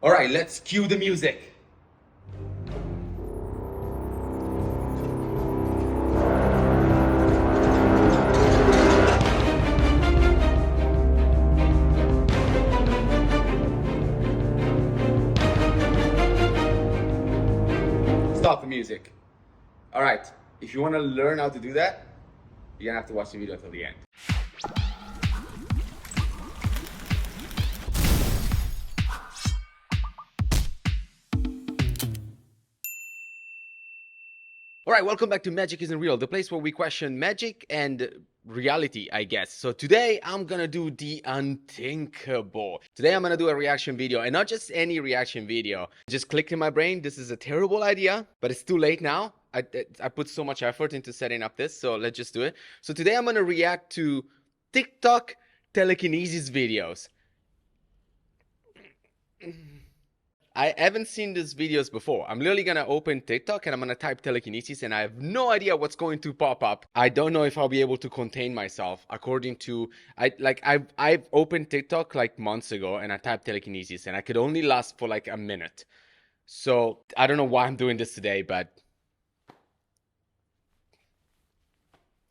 All right, let's cue the music. Stop the music. All right, if you want to learn how to do that, you're gonna have to watch the video until the end. All right, welcome back to Magic Isn't Real, the place where we question magic and reality, I guess. So today I'm gonna do the unthinkable. Today I'm gonna do a reaction video, and not just any reaction video. Just clicked in my brain, this is a terrible idea, but it's too late now. I put so much effort into setting up this, so let's just do it. So today I'm gonna react to TikTok telekinesis videos. I haven't seen these videos before. I'm literally gonna open TikTok and I'm gonna type telekinesis and I have no idea what's going to pop up. I don't know if I'll be able to contain myself according to I've opened TikTok like months ago and I typed telekinesis and I could only last for like a minute. So I don't know why I'm doing this today, but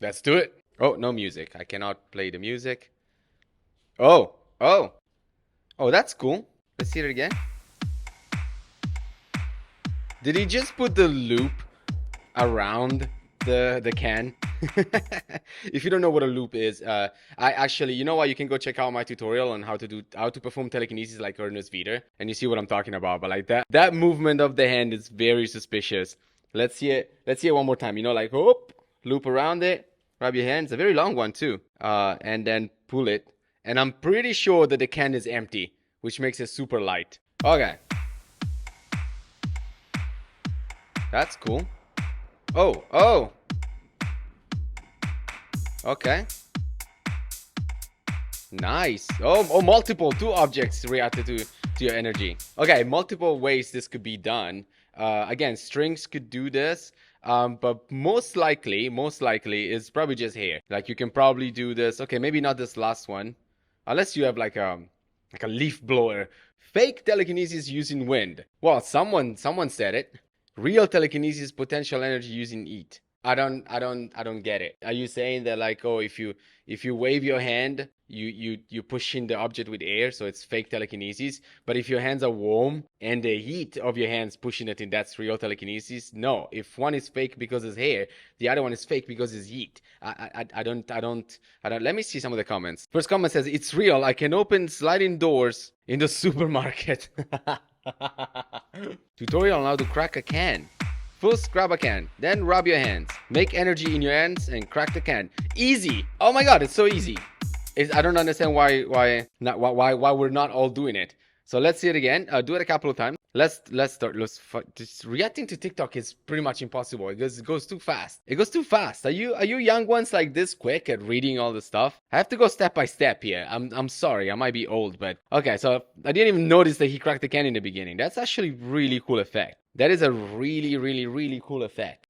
let's do it. Oh, no music. I cannot play the music. Oh, that's cool. Let's see it again. Did he just put the loop around the can? If you don't know what a loop is, I actually, you know what, you can go check out my tutorial on how to perform telekinesis like Ernest Viter, and you see what I'm talking about. But like that movement of the hand is very suspicious. Let's see it one more time. You know, like whoop, loop around it, rub your hand. It's a very long one too. And then pull it. And I'm pretty sure that the can is empty, which makes it super light. Okay. That's cool. Oh. Okay. Nice. Oh, multiple. Two objects reacted to your energy. Okay, multiple ways this could be done. Again, strings could do this. But most likely is probably just here. Like you can probably do this. Okay, maybe not this last one. Unless you have like a leaf blower. Fake telekinesis using wind. Well, someone said it. Real telekinesis potential energy using heat. I don't get it. Are you saying that like, oh, if you wave your hand, you push in the object with air, so it's fake telekinesis? But if your hands are warm and the heat of your hands pushing it in, that's real telekinesis? No. If one is fake because it's hair, the other one is fake because it's heat. I don't. Let me see some of the comments. First comment says, it's real. I can open sliding doors in the supermarket. Tutorial on how to crack a can. First, grab a can, then rub your hands. Make energy in your hands and crack the can. Easy. Oh my god, it's so easy. I don't understand why we're not all doing it. So let's see it again. Do it a couple of times. Let's start. Just reacting to TikTok is pretty much impossible. It goes too fast. It goes too fast. Are you young ones like this quick at reading all the stuff? I have to go step by step here. I'm sorry. I might be old, but okay. So I didn't even notice that he cracked the can in the beginning. That's actually really cool effect. That is a really cool effect.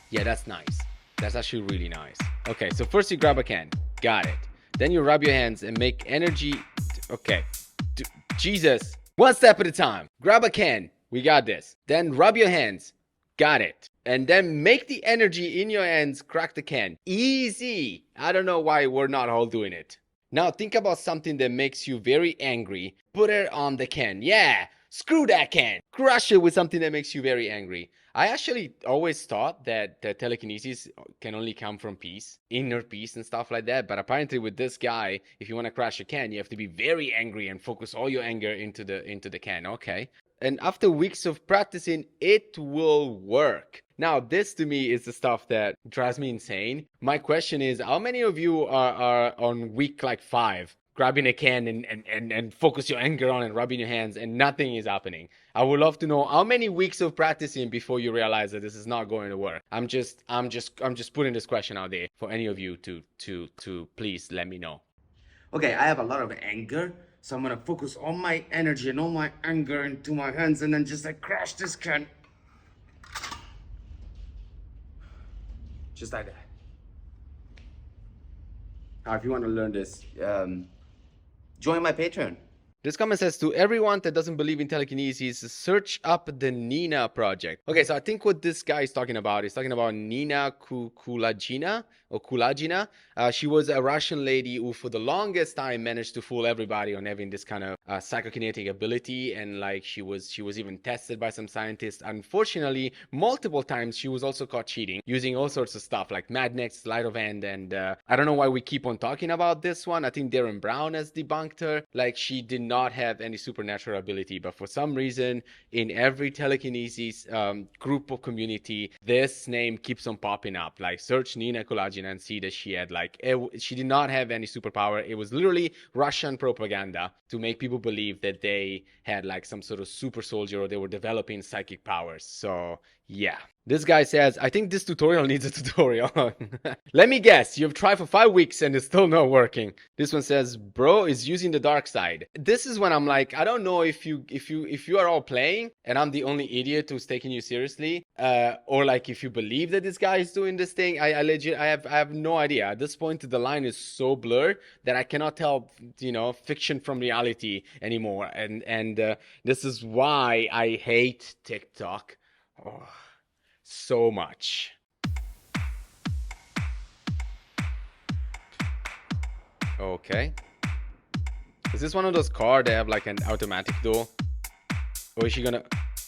Yeah, that's nice. That's actually really nice. Okay, so first you grab a can. Got it. Then you rub your hands and make energy. Okay. Jesus. One step at a time. Grab a can. We got this. Then rub your hands. Got it. And then make the energy in your hands crack the can. Easy. I don't know why we're not all doing it. Now think about something that makes you very angry. Put it on the can. Yeah. Screw that can. Crush it with something that makes you very angry. I actually always thought that the telekinesis can only come from peace, inner peace and stuff like that. But apparently with this guy, if you want to crash a can, you have to be very angry and focus all your anger into the can. Okay. And after weeks of practicing, it will work. Now, this to me is the stuff that drives me insane. My question is, how many of you are on week like 5? Grabbing a can and focus your anger on and rubbing your hands and nothing is happening. I would love to know how many weeks of practicing before you realize that this is not going to work. I'm just putting this question out there for any of you to please let me know. Okay, I have a lot of anger, so I'm gonna focus all my energy and all my anger into my hands and then just like crush this can. Just like that. Now, if you want to learn this, join my Patreon. This comment says, to everyone that doesn't believe in telekinesis, search up the Nina project. Okay, so I think what this guy is talking about Nina Kulagina or Kulagina. She was a Russian lady who for the longest time managed to fool everybody on having this kind of psychokinetic ability, and like she was even tested by some scientists. Unfortunately, multiple times she was also caught cheating, using all sorts of stuff like Madnex, sleight of hand, and I don't know why we keep on talking about this one. I think Darren Brown has debunked her. Like, she did not have any supernatural ability, but for some reason in every telekinesis group or community, this name keeps on popping up. Like, search Nina Kulagina and see that she had she did not have any superpower. It was literally Russian propaganda to make people believe that they had like some sort of super soldier or they were developing psychic powers. So yeah. This guy says, I think this tutorial needs a tutorial. Let me guess, you've tried for 5 weeks and it's still not working. This one says, bro is using the dark side. This is when I'm like, I don't know if you are all playing and I'm the only idiot who's taking you seriously, or like if you believe that this guy is doing this thing. I have no idea. At this point, the line is so blurred that I cannot tell, fiction from reality anymore. And this is why I hate TikTok. Oh, so much. Okay. Is this one of those cars that have like an automatic door? Or is she gonna...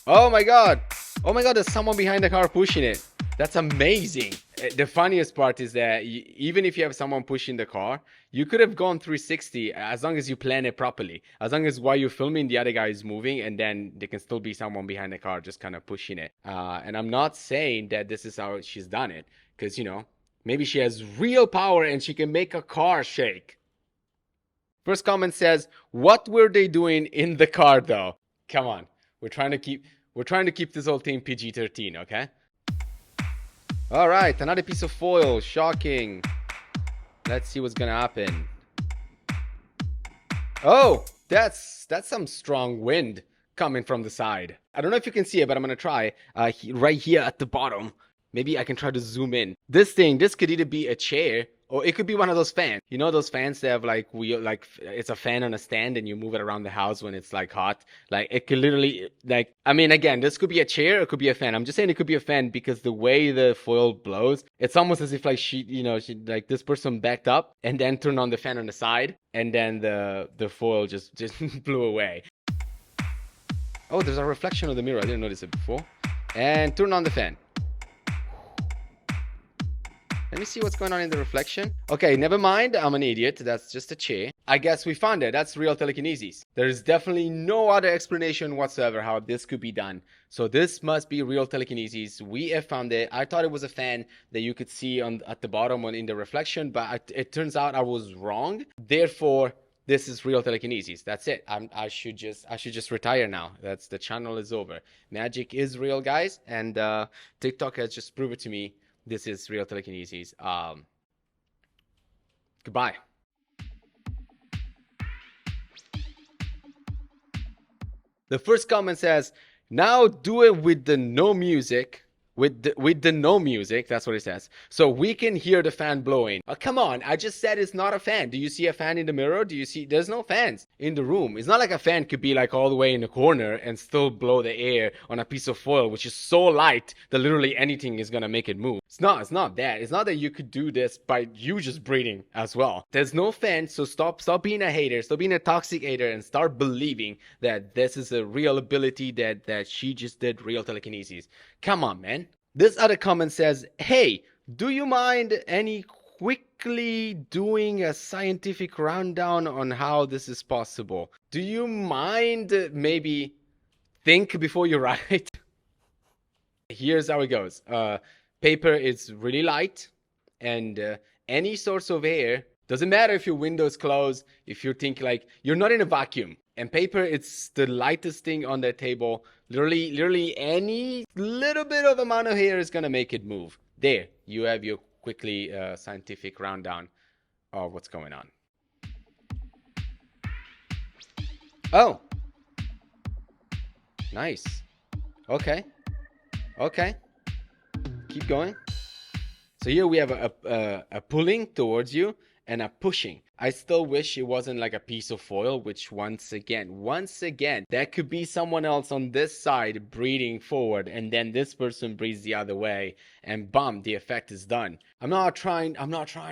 Oh my god! Oh my god, there's someone behind the car pushing it. That's amazing. The funniest part is that even if you have someone pushing the car, you could have gone 360 as long as you plan it properly. As long as while you're filming, the other guy is moving, and then there can still be someone behind the car just kind of pushing it. And I'm not saying that this is how she's done it, because, maybe she has real power and she can make a car shake. First comment says, what were they doing in the car though? Come on. We're trying to keep this whole thing PG-13, okay? All right, another piece of foil. Shocking. Let's see what's gonna happen. Oh, that's some strong wind coming from the side. I don't know if you can see it, but I'm gonna try. Right here at the bottom. Maybe I can try to zoom in. This could either be a chair or it could be one of those fans. You know those fans that have like it's a fan on a stand and you move it around the house when it's like hot. Like it could literally again, this could be a chair or it could be a fan. I'm just saying it could be a fan because the way the foil blows, it's almost as if like she like this person backed up and then turned on the fan on the side and then the foil just blew away. Oh, there's a reflection of the mirror. I didn't notice it before. And turn on the fan. Let me see what's going on in the reflection. Okay, never mind. I'm an idiot. That's just a chair. I guess we found it. That's real telekinesis. There's definitely no other explanation whatsoever how this could be done. So this must be real telekinesis. We have found it. I thought it was a fan that you could see at the bottom in the reflection, but it turns out I was wrong. Therefore, this is real telekinesis. That's it. I should just retire now. The channel is over. Magic is real, guys, and TikTok has just proved it to me. This is real telekinesis. Goodbye. The first comment says, now do it with the no music. With the no music, that's what it says. So we can hear the fan blowing. Oh, come on, I just said it's not a fan. Do you see a fan in the mirror? There's no fans in the room. It's not like a fan could be like all the way in the corner and still blow the air on a piece of foil, which is so light that literally anything is gonna make it move. It's not that. It's not that you could do this by you just breathing as well. There's no fan, so stop being a hater, stop being a toxic hater, and start believing that this is a real ability that she just did real telekinesis. Come on, man. This other comment says, hey, do you mind any quickly doing a scientific rundown on how this is possible? Do you mind maybe think before you write? Here's how it goes. Paper is really light, and any source of air, doesn't matter if your window's closed, if you think like you're not in a vacuum. And paper, it's the lightest thing on that table. Literally any little bit of amount of hair is going to make it move. There, you have your quickly scientific rundown of what's going on. Oh. Nice. Okay. Keep going. So here we have a pulling towards you. and are pushing. I still wish it wasn't like a piece of foil, which once again, there could be someone else on this side breathing forward, and then this person breathes the other way, and bam, the effect is done. I'm not trying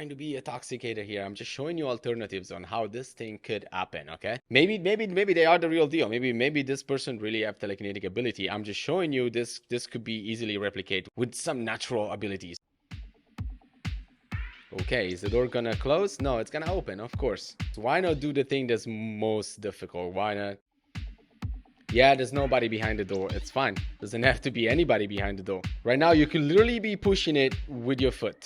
to be a toxicator here. I'm just showing you alternatives on how this thing could happen, okay? Maybe they are the real deal. Maybe this person really have telekinetic ability. I'm just showing you this could be easily replicated with some natural abilities. Okay, is the door gonna close? No, it's gonna open, of course. So why not do the thing that's most difficult? Why not? Yeah, there's nobody behind the door. It's fine. Doesn't have to be anybody behind the door. Right now, you can literally be pushing it with your foot.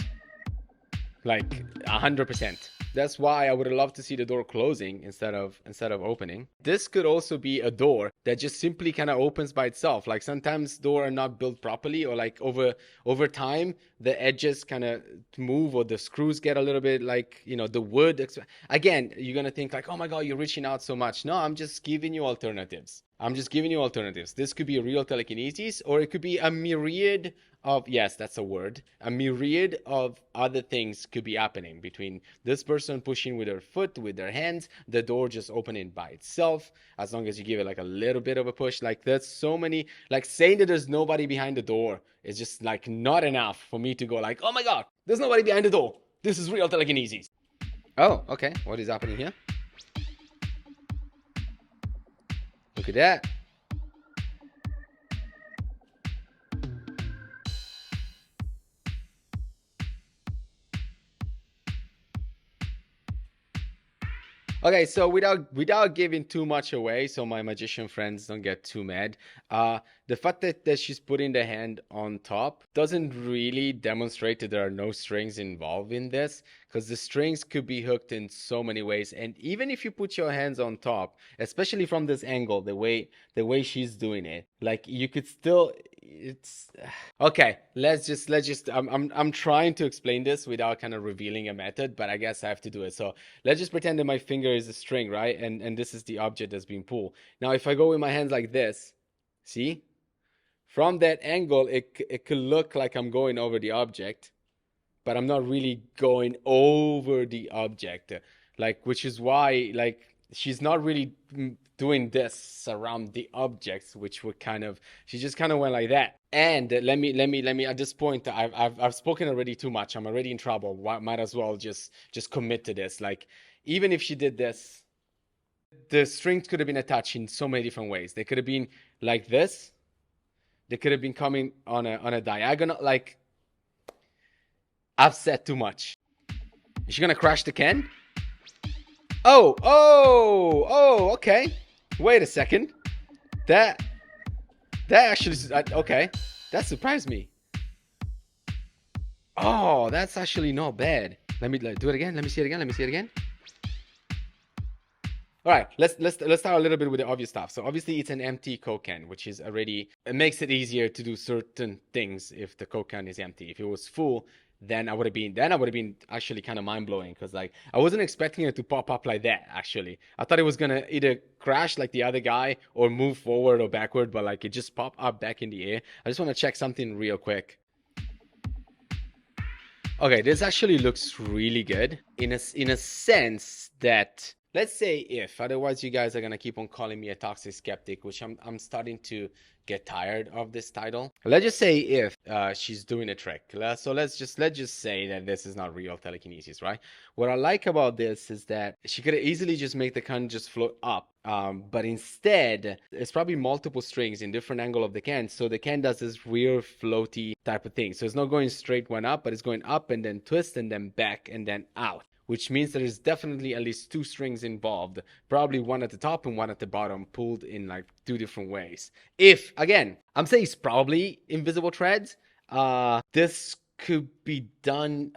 Like 100%. That's why I would love to see the door closing instead of opening. This could also be a door that just simply kind of opens by itself. Like sometimes doors are not built properly, or like over time the edges kind of move, or the screws get a little bit like, you know, the wood. Again, you're gonna think like, oh my god, you're reaching out so much. No, I'm just giving you alternatives. This could be a real telekinesis, or it could be a myriad of, yes, that's a word, a myriad of other things could be happening between this person pushing with their foot, with their hands, the door just opening by itself, as long as you give it like a little bit of a push. Like there's so many, like saying that there's nobody behind the door is just like not enough for me to go like, oh my god, there's nobody behind the door. This is real telekinesis. Oh, okay. What is happening here? Look at that. Okay, so without giving too much away, so my magician friends don't get too mad, the fact that she's putting the hand on top doesn't really demonstrate that there are no strings involved in this, because the strings could be hooked in so many ways. And even if you put your hands on top, especially from this angle, the way she's doing it, like you could still, it's okay. Let's just I'm trying to explain this without kind of revealing a method, but I guess I have to do it. So let's just pretend that my finger is a string, right? And this is the object that's being pulled. Now, if I go with my hands like this, see? From that angle, it could look like I'm going over the object, but I'm not really going over the object. Like, which is why, like, she's not really doing this around the objects, which were kind of, she just kind of went like that. And let me at this point, I've spoken already too much. I'm already in trouble. Might as well just commit to this. Like, even if she did this, the strings could have been attached in so many different ways. They could have been like this. They could have been coming on a diagonal. Like, I've said too much. Is she gonna crash the can? Oh, okay. Wait a second. That actually, okay. That surprised me. Oh, that's actually not bad. Let me do it again. Let me see it again. All right, let's start a little bit with the obvious stuff. So obviously it's an empty Coke can, which is already, it makes it easier to do certain things if the Coke can is empty. If it was full, then I would have been actually kind of mind blowing, because like I wasn't expecting it to pop up like that. Actually, I thought it was gonna either crash like the other guy or move forward or backward, but like it just popped up back in the air. I just want to check something real quick. Okay, this actually looks really good in a sense that, let's say if, otherwise you guys are gonna keep on calling me a toxic skeptic, which I'm starting to get tired of this title. Let's just say if she's doing a trick. So let's just say that this is not real telekinesis, right? What I like about this is that she could easily just make the can just float up. But instead, it's probably multiple strings in different angle of the can, so the can does this weird floaty type of thing. So it's not going straight one up, but it's going up and then twist and then back and then out, which means there is definitely at least two strings involved, probably one at the top and one at the bottom, pulled in like two different ways. If, again, I'm saying it's probably invisible threads, this could be done,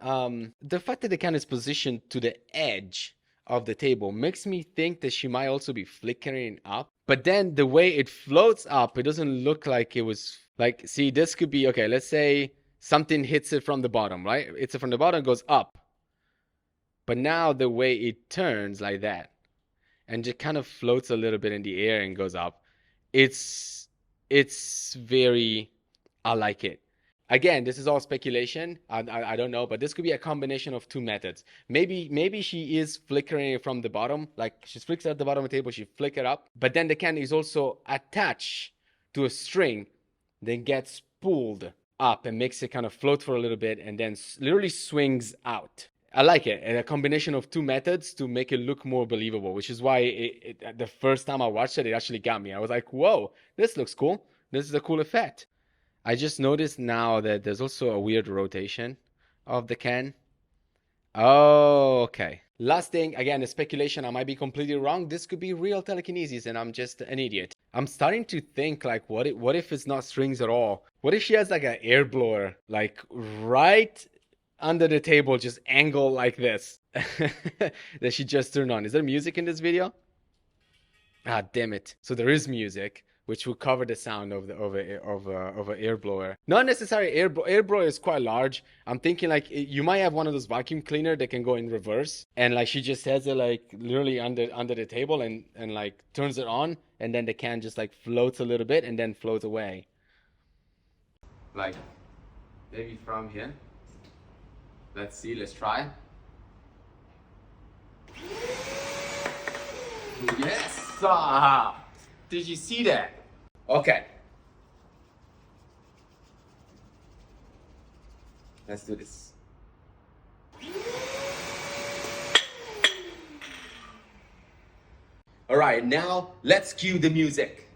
the fact that the can is positioned to the edge of the table makes me think that she might also be flickering up, but then the way it floats up, it doesn't look like it was, like, see, this could be, okay, let's say something hits it from the bottom, right? Hits it from the bottom, goes up. But now the way it turns like that and just kind of floats a little bit in the air and goes up, it's very, I like it. Again, this is all speculation. I don't know, but this could be a combination of two methods. Maybe she is flickering it from the bottom, like she flicks at the bottom of the table, she flick it up, but then the can is also attached to a string, then gets pulled up and makes it kind of float for a little bit, and then literally swings out. I like it, and a combination of two methods to make it look more believable, which is why the first time I watched it, it actually got me. I was like, whoa, this looks cool. This is a cool effect. I just noticed now that there's also a weird rotation of the can. Oh, okay. Last thing, again, a speculation. I might be completely wrong. This could be real telekinesis and I'm just an idiot. I'm starting to think like, what if it's not strings at all? What if she has like an air blower, like right under the table, just angle like this that she just turned on? Is there music in this video? Ah, damn it. So there is music, which will cover the sound of an air blower. Not necessarily air blower is quite large. I'm thinking like you might have one of those vacuum cleaner that can go in reverse, and like she just has it like literally under the table and like turns it on, and then the can just like floats a little bit and then floats away. Like maybe from here. Let's see. Let's try. Yes. Did you see that? Okay. Let's do this. All right, now let's cue the music.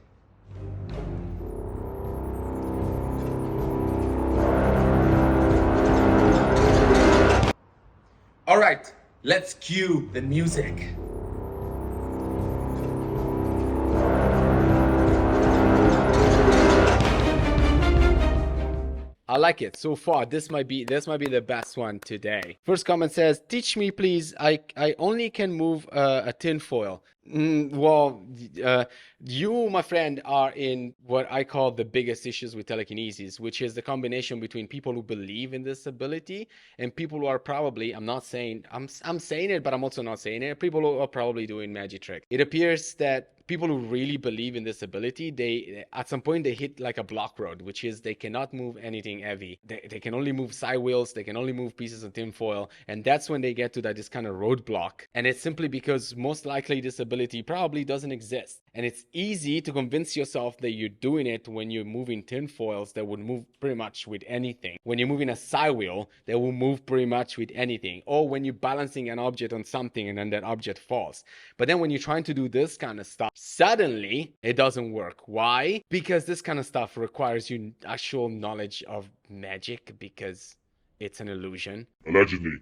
All right, let's cue the music. I like it so far. This might be the best one today. First comment says, "Teach me, please. I only can move a tin foil." Well, you, my friend, are in what I call the biggest issues with telekinesis, which is the combination between people who believe in this ability and people who are probably, I'm saying it, but I'm also not saying it, people who are probably doing magic tricks. It appears that people who really believe in this ability, they at some point they hit like a block road, which is they cannot move anything heavy. They can only move side wheels, they can only move pieces of tin foil, and that's when they get to this kind of roadblock. And it's simply because most likely this ability probably doesn't exist. And it's easy to convince yourself that you're doing it when you're moving tin foils that would move pretty much with anything. When you're moving a side wheel, that will move pretty much with anything. Or when you're balancing an object on something and then that object falls. But then when you're trying to do this kind of stuff, suddenly it doesn't work. Why? Because this kind of stuff requires you actual knowledge of magic, because it's an illusion. Allegedly.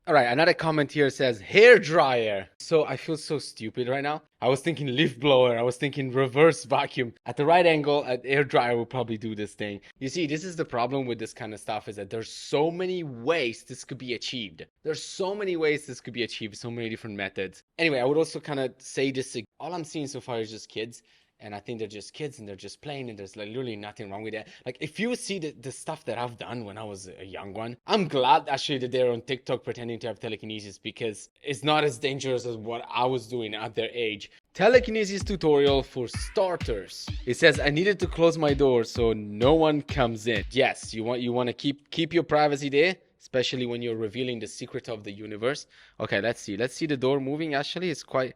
All right, another comment here says hair dryer. So I feel so stupid right now. I was thinking leaf blower. I was thinking reverse vacuum. At the right angle, an air dryer will probably do this thing. You see, this is the problem with this kind of stuff, is that there's so many ways this could be achieved. There's so many ways this could be achieved, so many different methods. Anyway, I would also kind of say this. All I'm seeing so far is just kids. And I think they're just kids and they're just playing and there's like literally nothing wrong with that. Like if you see the stuff that I've done when I was a young one, I'm glad actually that they're on TikTok pretending to have telekinesis, because it's not as dangerous as what I was doing at their age. Telekinesis tutorial for starters. It says I needed to close my door so no one comes in. Yes, you want to keep your privacy there, especially when you're revealing the secret of the universe. Okay, let's see the door moving. Actually, it's quite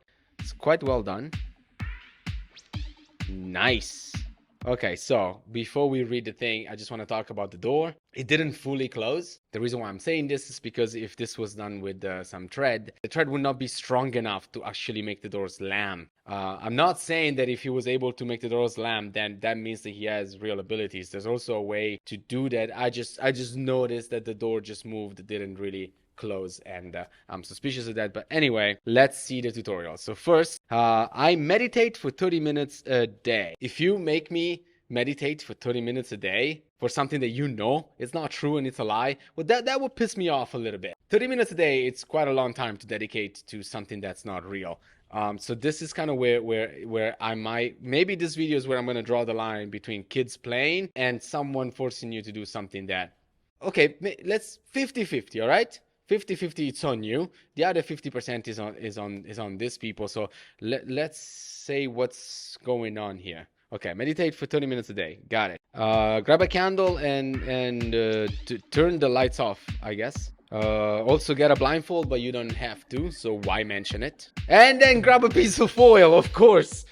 well done. Nice. Okay, so before we read the thing, I just want to talk about the door. It didn't fully close. The reason why I'm saying this is because if this was done with some thread, the thread would not be strong enough to actually make the door slam. I'm not saying that if he was able to make the door slam, then that means that he has real abilities. There's also a way to do that. I just noticed that the door just moved. It didn't really close, and I'm suspicious of that. But anyway, let's see the tutorial. So first, I meditate for 30 minutes a day. If you make me meditate for 30 minutes a day for something that you know it's not true and it's a lie, well, that would piss me off a little bit. 30 minutes a day, it's quite a long time to dedicate to something that's not real. So this is kind of where I might, maybe this video is where I'm going to draw the line between kids playing and someone forcing you to do something that, okay, let's 50-50, all right? 50-50, it's on you. The other 50% is on these people. So let's say what's going on here. Okay, meditate for 30 minutes a day. Got it. Grab a candle and turn the lights off, I guess. Also get a blindfold, but you don't have to, so why mention it? And then grab a piece of foil, of course.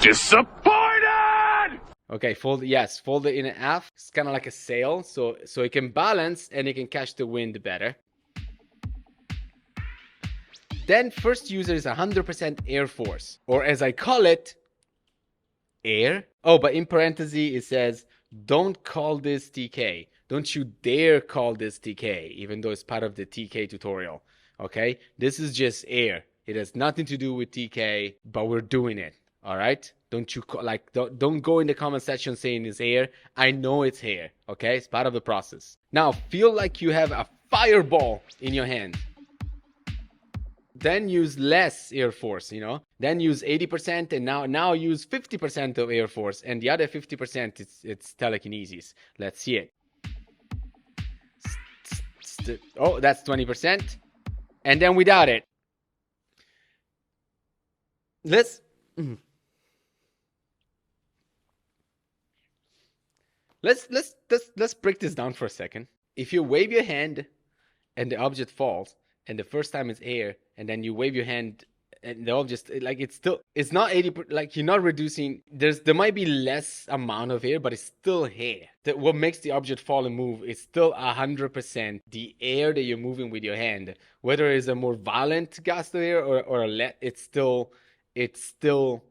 Disappointed! Okay, fold it in half. It's kind of like a sail, so it can balance and it can catch the wind better. Then first user is 100% air force, or as I call it, air. Oh, but in parentheses it says, don't call this TK. Don't you dare call this TK, even though it's part of the TK tutorial. Okay, this is just air. It has nothing to do with TK, but we're doing it. All right, don't go in the comment section saying it's air. I know it's air. Okay, it's part of the process. Now feel like you have a fireball in your hand. Then use less air force, you know. Then use 80%, and now use 50% of air force, and the other 50% it's telekinesis. Let's see it. Oh, that's 20%, and then without it. Let's break this down for a second. If you wave your hand and the object falls, and the first time is air, and then you wave your hand and the object, like, it's not 80%, like, you're not reducing. There might be less amount of air, but it's still air. What makes the object fall and move is still 100% the air that you're moving with your hand. Whether it's a more violent gust of air or it's still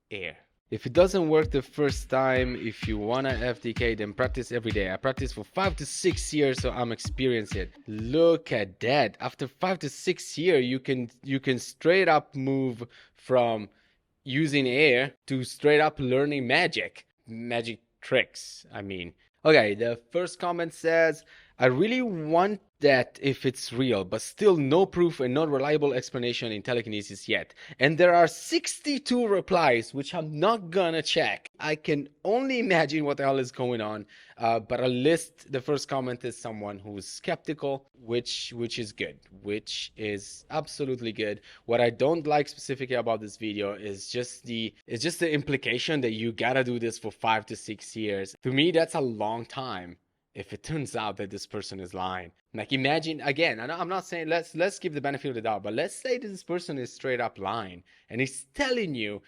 air. If it doesn't work the first time, if you wanna FTK, then practice every day. I practice for 5 to 6 years, so I'm experienced it. Look at that. After 5 to 6 years, you can straight up move from using air to straight up learning magic tricks, I mean. Okay, the first comment says, I really want that if it's real, but still no proof and no reliable explanation in telekinesis yet. And there are 62 replies, which I'm not gonna check. I can only imagine what the hell is going on. But the first comment is someone who's skeptical, which is good, which is absolutely good. What I don't like specifically about this video is just the implication that you gotta do this for 5 to 6 years. To me, that's a long time. If it turns out that this person is lying, like, imagine again, I'm not saying let's give the benefit of the doubt, but let's say this person is straight up lying and he's telling you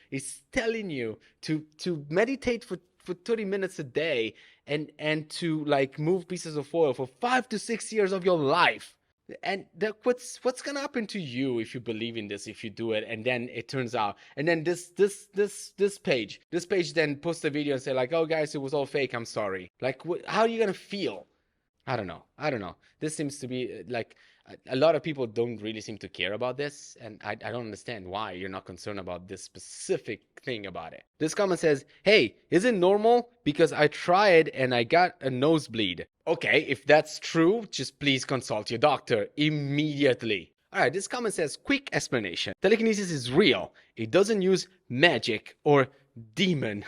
to meditate for 30 minutes a day and to, like, move pieces of foil for 5 to 6 years of your life. And what's gonna happen to you if you believe in this, if you do it, and then it turns out, and then this page then posts a video and say, like, oh guys, it was all fake, I'm sorry. Like, how are you gonna feel? I don't know. This seems to be like a lot of people don't really seem to care about this, and I don't understand why you're not concerned about this specific thing about it. This comment says, hey, is it normal? Because I tried and I got a nosebleed. Okay, if that's true, just please consult your doctor immediately. Alright, this comment says, quick explanation. Telekinesis is real. It doesn't use magic or demon.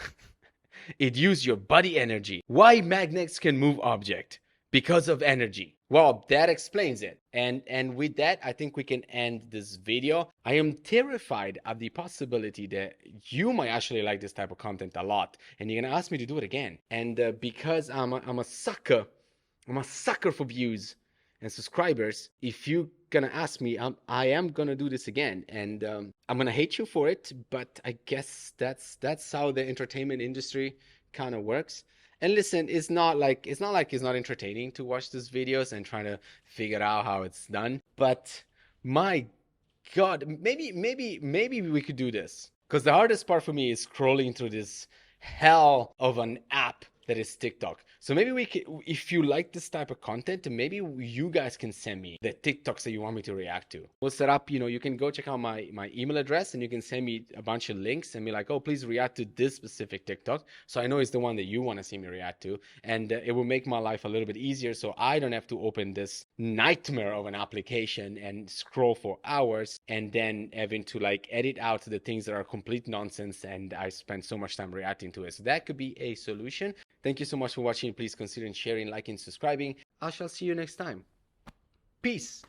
It uses your body energy. Why magnets can move object? Because of energy. Well, that explains it. And with that, I think we can end this video. I am terrified at the possibility that you might actually like this type of content a lot, and you're gonna ask me to do it again. And because I'm a sucker for views and subscribers, if you're gonna ask me, I am gonna do this again, and I'm gonna hate you for it, but I guess that's how the entertainment industry kind of works. And listen, it's not like it's not entertaining to watch these videos and trying to figure out how it's done. But my God, maybe we could do this. Because the hardest part for me is scrolling through this hell of an app that is TikTok. So maybe we can, if you like this type of content, maybe you guys can send me the TikToks that you want me to react to. We'll set up, you can go check out my email address, and you can send me a bunch of links and be like, oh, please react to this specific TikTok. So I know it's the one that you want to see me react to. And it will make my life a little bit easier, so I don't have to open this nightmare of an application and scroll for hours and then having to, like, edit out the things that are complete nonsense, and I spend so much time reacting to it. So that could be a solution. Thank you so much for watching. Please consider sharing, liking, subscribing. I shall see you next time. Peace.